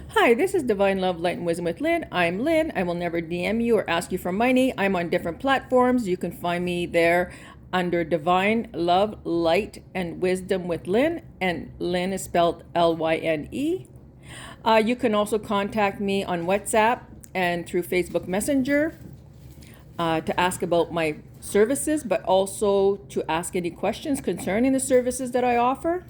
Hi, this is Divine Love, Light, and Wisdom with Lynn. I'm Lynn. I will never DM you or ask you for money. I'm on different platforms. You can find me there under Divine Love, Light, and Wisdom with Lynn. And Lynn is spelled Lyne. You can also contact me on WhatsApp and through Facebook Messenger to ask about my services, but also to ask any questions concerning the services that I offer.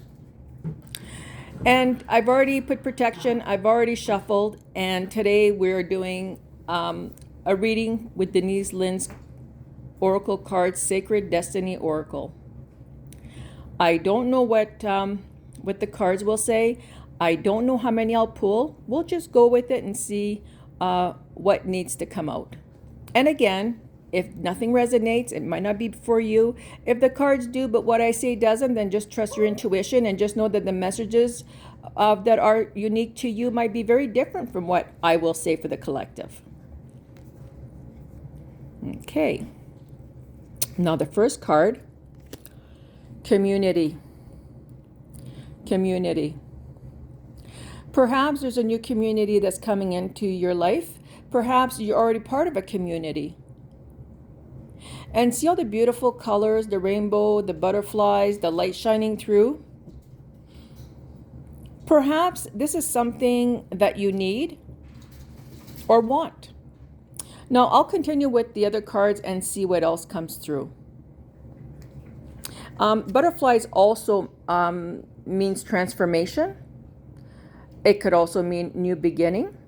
And I've already put protection, I've already shuffled, and today we're doing a reading with Denise Lynn's Oracle cards, Sacred Destiny Oracle. I don't know what the cards will say. I don't know how many I'll pull. We'll just go with it and see what needs to come out. And again, if nothing resonates, it might not be for you. If the cards do, but what I say doesn't, then just trust your intuition and just know that the messages that are unique to you might be very different from what I will say for the collective. Okay. Now the first card, community. Community. Perhaps there's a new community that's coming into your life. Perhaps you're already part of a community. And see all the beautiful colors, the rainbow, the butterflies, the light shining through? Perhaps this is something that you need or want. Now I'll continue with the other cards and see what else comes through. Butterflies also means transformation. It could also mean new beginning.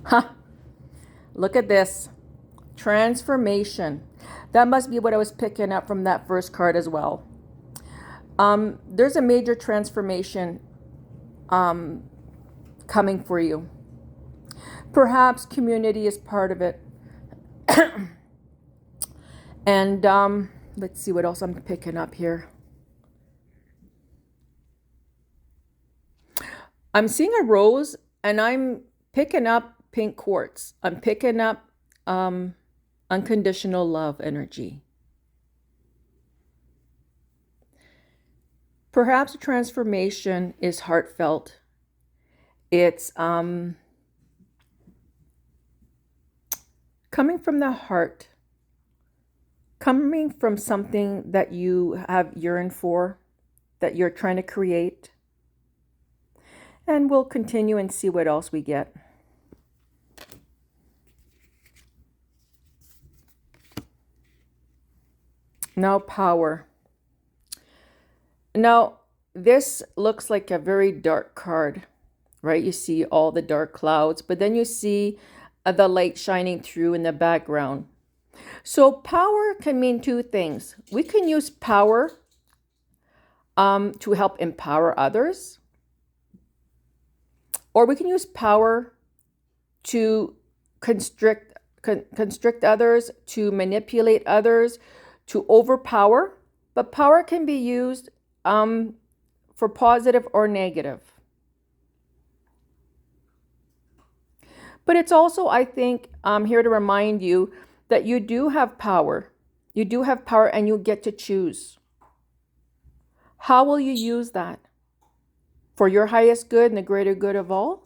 Huh. Look at this. Transformation. That must be what I was picking up from that first card as well. There's a major transformation coming for you. Perhaps community is part of it. And let's see what else I'm picking up here. I'm seeing a rose and I'm picking up pink quartz. I'm picking up unconditional love energy. Perhaps a transformation is heartfelt. It's coming from the heart, coming from something that you have yearned for, that you're trying to create. And we'll continue and see what else we get. Now, power. Now, this looks like a very dark card, right? You see all the dark clouds, but then you see the light shining through in the background. So power can mean two things. We can use power to help empower others, or we can use power to constrict others, to manipulate others, to overpower. But power can be used for positive or negative. But it's also, I think, here to remind you that you do have power. You do have power and you get to choose. How will you use that? For your highest good and the greater good of all?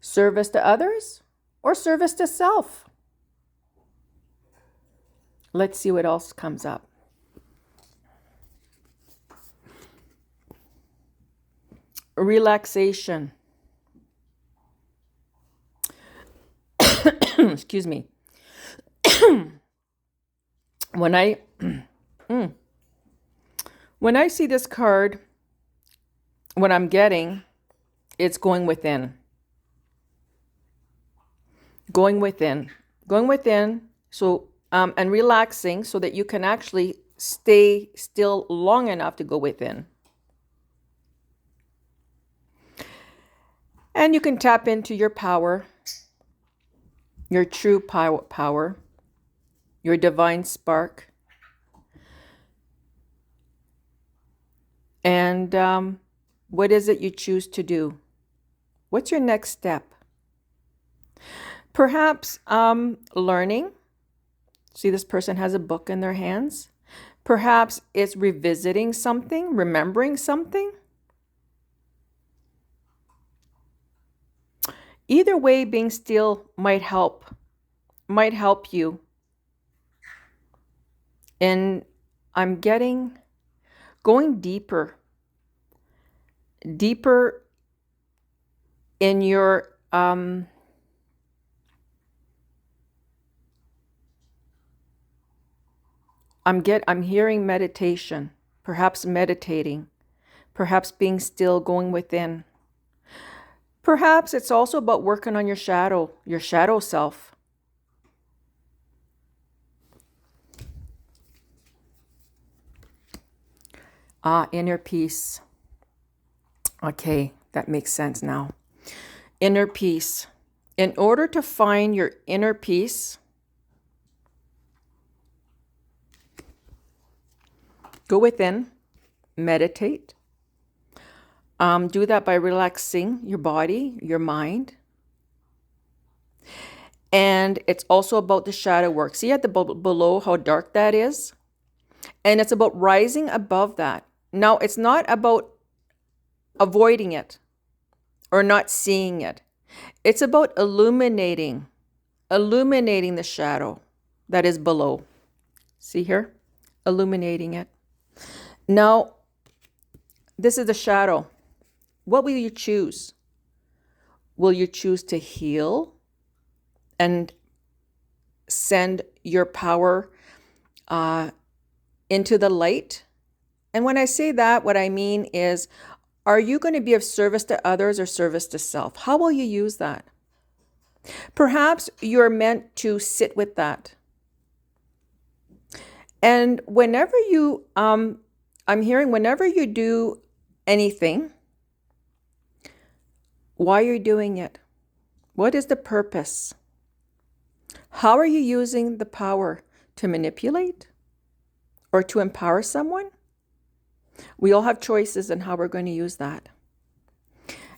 Service to others or service to self? Let's see what else comes up. Relaxation. Excuse me. When I see this card, what I'm getting, it's going within. Going within. Going within. So and relaxing so that you can actually stay still long enough to go within. And you can tap into your power, your true power, your divine spark. And what is it you choose to do? What's your next step? Perhaps learning. See, this person has a book in their hands. Perhaps it's revisiting something, remembering something. Either way, being still might help you. And I'm going deeper in your I'm hearing meditation, perhaps meditating, perhaps being still, going within. Perhaps it's also about working on your shadow self. Inner peace. Okay, that makes sense now. Inner peace. In order to find your inner peace, go within, meditate. Do that by relaxing your body, your mind. And it's also about the shadow work. See at the below how dark that is? And it's about rising above that. Now, it's not about avoiding it or not seeing it. It's about illuminating the shadow that is below. See here? Illuminating it. Now, this is the shadow. What will you choose? Will you choose to heal and send your power into the light? And when I say that, what I mean is, are you going to be of service to others or service to self? How will you use that? Perhaps you're meant to sit with that. And whenever you, I'm hearing whenever you do anything, why you're doing it? What is the purpose? How are you using the power to manipulate or to empower someone? We all have choices in how we're going to use that.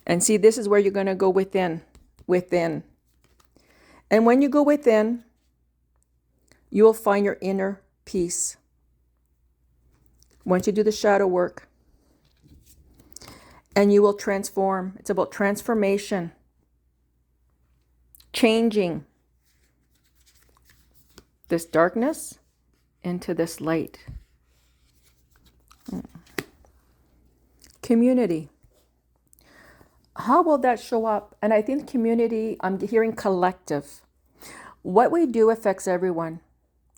And see, this is where you're going to go within. And when you go within, you will find your inner peace. Once you do the shadow work, and you will transform. It's about transformation, changing this darkness into this light. Community. How will that show up? And I think community, I'm hearing collective. What we do affects everyone,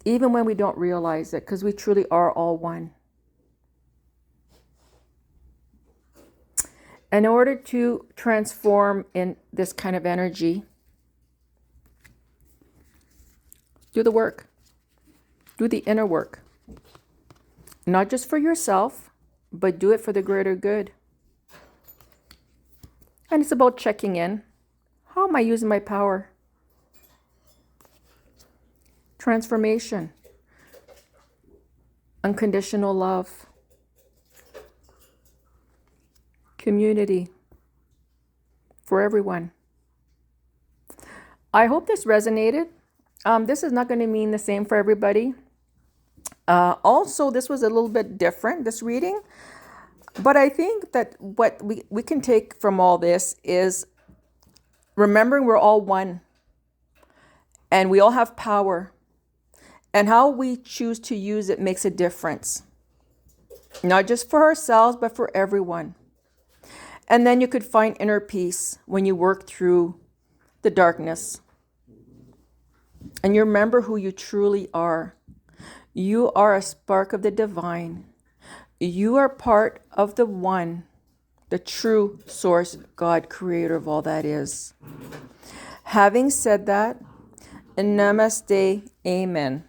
even when we don't realize it, because we truly are all one. In order to transform in this kind of energy, do the work. Do the inner work. Not just for yourself, but do it for the greater good. And it's about checking in. How am I using my power? Transformation. Unconditional love. Community. For everyone. I hope this resonated. This is not going to mean the same for everybody. Also, this was a little bit different, this reading. But I think that what we can take from all this is remembering we're all one. And we all have power. And how we choose to use it makes a difference. Not just for ourselves, but for everyone. And then you could find inner peace when you work through the darkness. And you remember who you truly are. You are a spark of the divine. You are part of the one, the true source, God, creator of all that is. Having said that, namaste, amen.